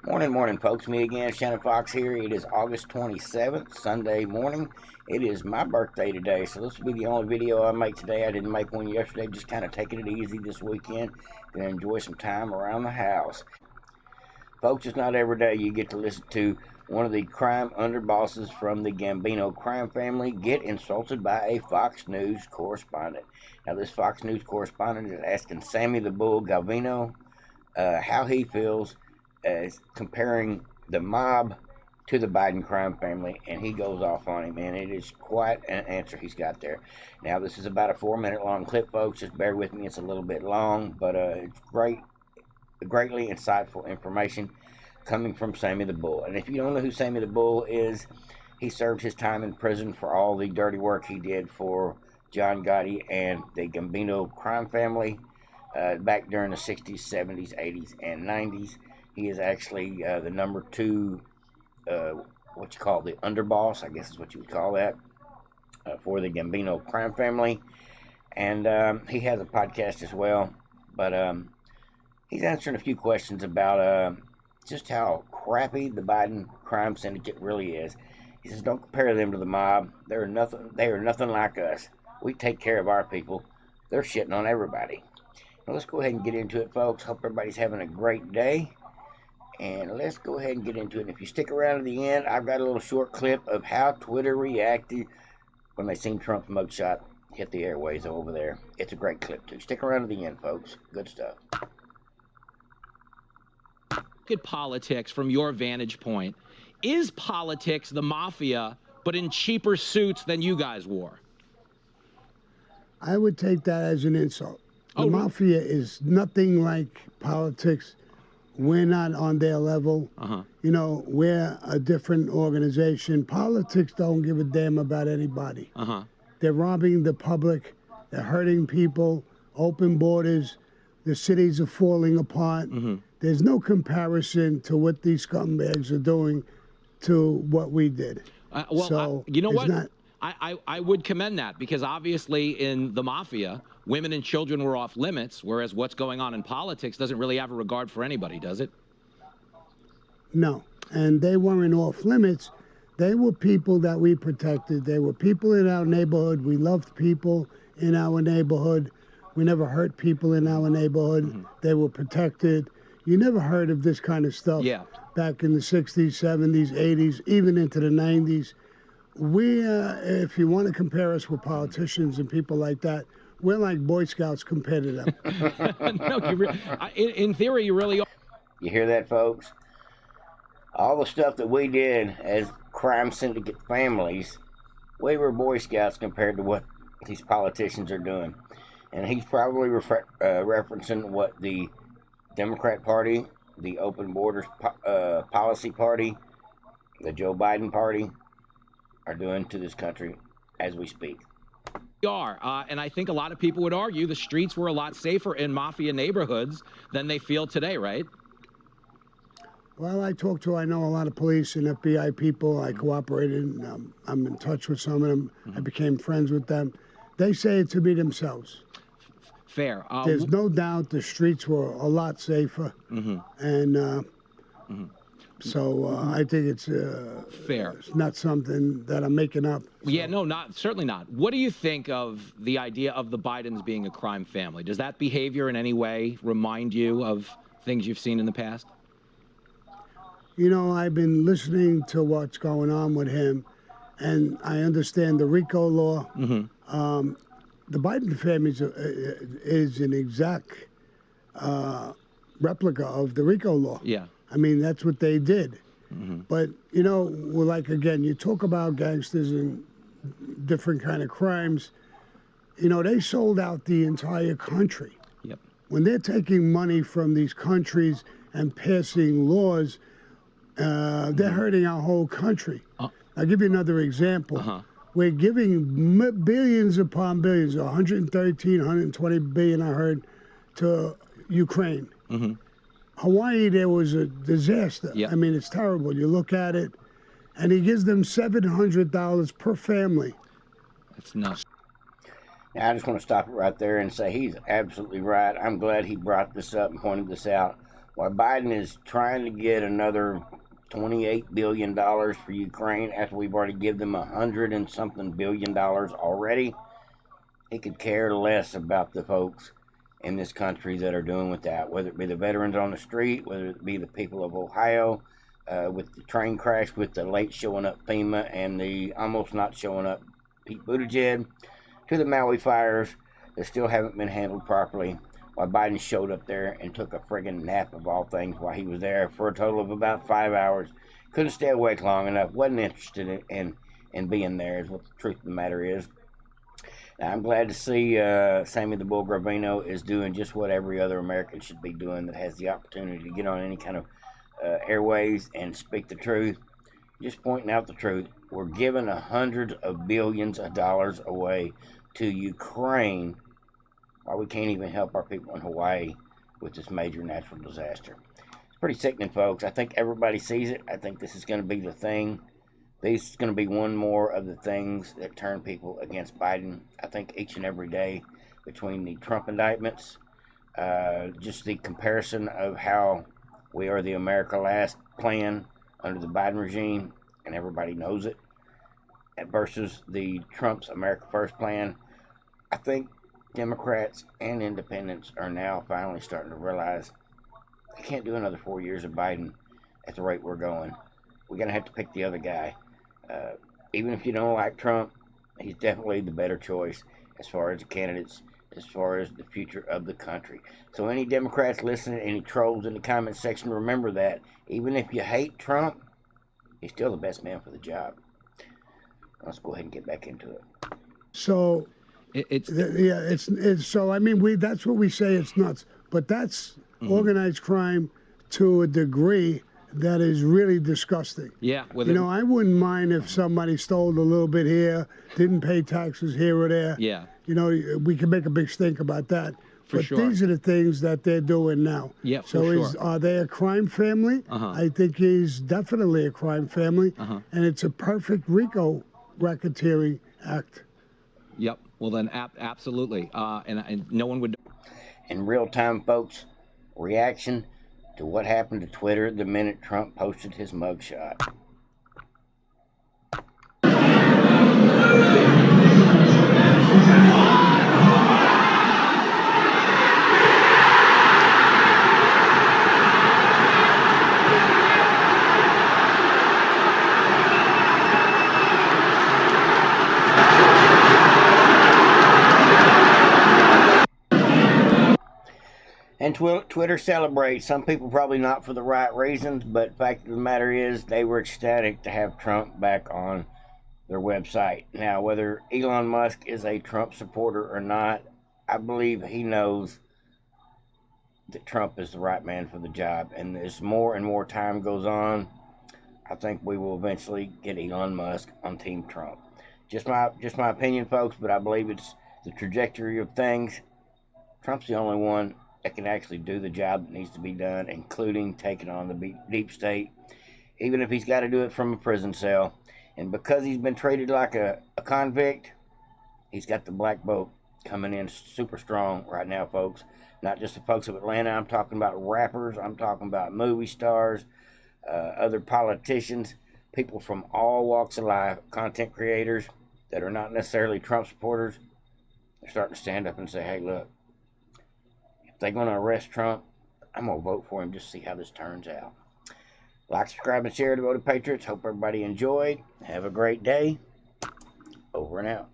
Morning, folks. Me again, Shannon Fox here. It is August 27th, Sunday morning. It is my birthday today, so this will be the only video I make today. I didn't make one yesterday, just kind of taking it easy this weekend. Gonna enjoy some time around the house. Folks, it's not every day you get to listen to one of the crime underbosses from the Gambino crime family get insulted by a Fox News correspondent. Now, this Fox News correspondent is asking Sammy the Bull Gravano how he feels as comparing the mob to the Biden crime family, and he goes off on him, and it is quite an answer he's got there. Now, this is about a 4-minute long clip, folks. Just bear with me. It's a little bit long, but it's greatly insightful information coming from Sammy the Bull. And if you don't know who Sammy the Bull is, he served his time in prison for all the dirty work he did for John Gotti and the Gambino crime family back during the 60s, 70s, 80s, and 90s. He is actually the number 2, what you call the underboss, I guess is what you would call that, for the Gambino crime family. And he has a podcast as well. But he's answering a few questions about just how crappy the Biden crime syndicate really is. He says, don't compare them to the mob. They are nothing like us. We take care of our people. They're shitting on everybody. Now, let's go ahead and get into it, folks. Hope everybody's having a great day. And let's go ahead and get into it. And if you stick around to the end, I've got a little short clip of how Twitter reacted when they seen Trump's mugshot hit the airways over there. It's a great clip, too. Stick around to the end, folks. Good stuff. Look at politics from your vantage point. Is politics the mafia, but in cheaper suits than you guys wore? I would take that as an insult. The mafia is nothing like politics. We're not on their level. You know, we're a different organization. Politics don't give a damn about anybody. They're robbing the public. They're hurting people. Open borders. The cities are falling apart. There's no comparison to what these scumbags are doing to what we did. You know what? I would commend that, because obviously in the mafia, women and children were off limits, whereas what's going on in politics doesn't really have a regard for anybody, does it? No, and they weren't off limits. They were people that we protected. They were people in our neighborhood. We loved people in our neighborhood. We never hurt people in our neighborhood. They were protected. You never heard of this kind of stuff back in the 60s, 70s, 80s, even into the 90s. We, if you want to compare us with politicians and people like that, we're like Boy Scouts compared to them. No, in theory, you really are. You hear that, folks? All the stuff that we did as crime syndicate families, we were Boy Scouts compared to what these politicians are doing. And he's probably referencing what the Democrat Party, the Open Borders Policy Party, the Joe Biden Party are doing to this country as we speak. And I think a lot of people would argue the streets were a lot safer in mafia neighborhoods than they feel today, right? Well, I know a lot of police and FBI people. I cooperated. I'm in touch with some of them. I became friends with them. They say it to me themselves. Fair. There's no doubt the streets were a lot safer. And so I think it's fair. It's not something that I'm making up. So. Yeah, no, certainly not. What do you think of the idea of the Bidens being a crime family? Does that behavior in any way remind you of things you've seen in the past? You know, I've been listening to what's going on with him, and I understand the RICO law. The Biden family is an exact replica of the RICO law. Yeah. I mean, that's what they did. But, you know, like, again, you talk about gangsters and different kind of crimes. You know, they sold out the entire country. Yep. When they're taking money from these countries and passing laws, they're hurting our whole country. I'll give you another example. We're giving billions upon billions, 113, 120 billion, I heard, to Ukraine. Hawaii, there was a disaster. I mean, it's terrible. You look at it, and he gives them $700 per family. That's nuts. Now, I just want to stop it right there and say he's absolutely right. I'm glad he brought this up and pointed this out. While Biden is trying to get another $28 billion for Ukraine after we've already given them $100 and something billion already, he could care less about the folks in this country that are doing without, whether it be the veterans on the street, whether it be the people of Ohio, with the train crash, with the late showing up FEMA and the almost not showing up Pete Buttigieg, to the Maui fires that still haven't been handled properly, while Biden showed up there and took a friggin' nap of all things while he was there for a total of about 5 hours. Couldn't stay awake long enough, wasn't interested in being there, is what the truth of the matter is. Now, I'm glad to see Sammy the Bull Gravano is doing just what every other American should be doing that has the opportunity to get on any kind of airways and speak the truth. Just pointing out the truth. We're giving hundreds of billions of dollars away to Ukraine while we can't even help our people in Hawaii with this major natural disaster. It's pretty sickening, folks. I think everybody sees it. I think this is going to be the thing. This is going to be one more of the things that turn people against Biden. I think each and every day between the Trump indictments, just the comparison of how we are the America Last plan under the Biden regime, and everybody knows it, versus the Trump's America First plan. I think Democrats and independents are now finally starting to realize they can't do another 4 years of Biden at the rate we're going. We're going to have to pick the other guy. Even if you don't like Trump, he's definitely the better choice as far as the candidates, as far as the future of the country. So any Democrats listening, any trolls in the comment section, remember that even if you hate Trump, he's still the best man for the job. Let's go ahead and get back into it. So it's so I mean that's what we say, it's nuts, but that's organized crime to a degree that is really disgusting. Yeah. I wouldn't mind if somebody stole a little bit here, didn't pay taxes here or there. Yeah. We can make a big stink about that. For but sure. These are the things that they're doing now. Yeah, for so sure. Are they a crime family? I think he's definitely a crime family, and it's a perfect RICO racketeering act. Yep. Well, then, absolutely. And no one would. In real time, folks, reaction to what happened to Twitter the minute Trump posted his mugshot. And Twitter celebrates. Some people probably not for the right reasons, but the fact of the matter is they were ecstatic to have Trump back on their website. Now, whether Elon Musk is a Trump supporter or not, I believe he knows that Trump is the right man for the job. And as more and more time goes on, I think we will eventually get Elon Musk on Team Trump. Just my opinion, folks, but I believe it's the trajectory of things. Trump's the only one that can actually do the job that needs to be done, including taking on the deep state, even if he's got to do it from a prison cell. And because he's been treated like a convict, he's got the black vote coming in super strong right now, folks. Not just the folks of Atlanta. I'm talking about rappers. I'm talking about movie stars, other politicians, people from all walks of life, content creators that are not necessarily Trump supporters. They're starting to stand up and say, hey, look, if they're going to arrest Trump, I'm going to vote for him just to see how this turns out. Like, subscribe, and share to Voted Patriots. Hope everybody enjoyed. Have a great day. Over and out.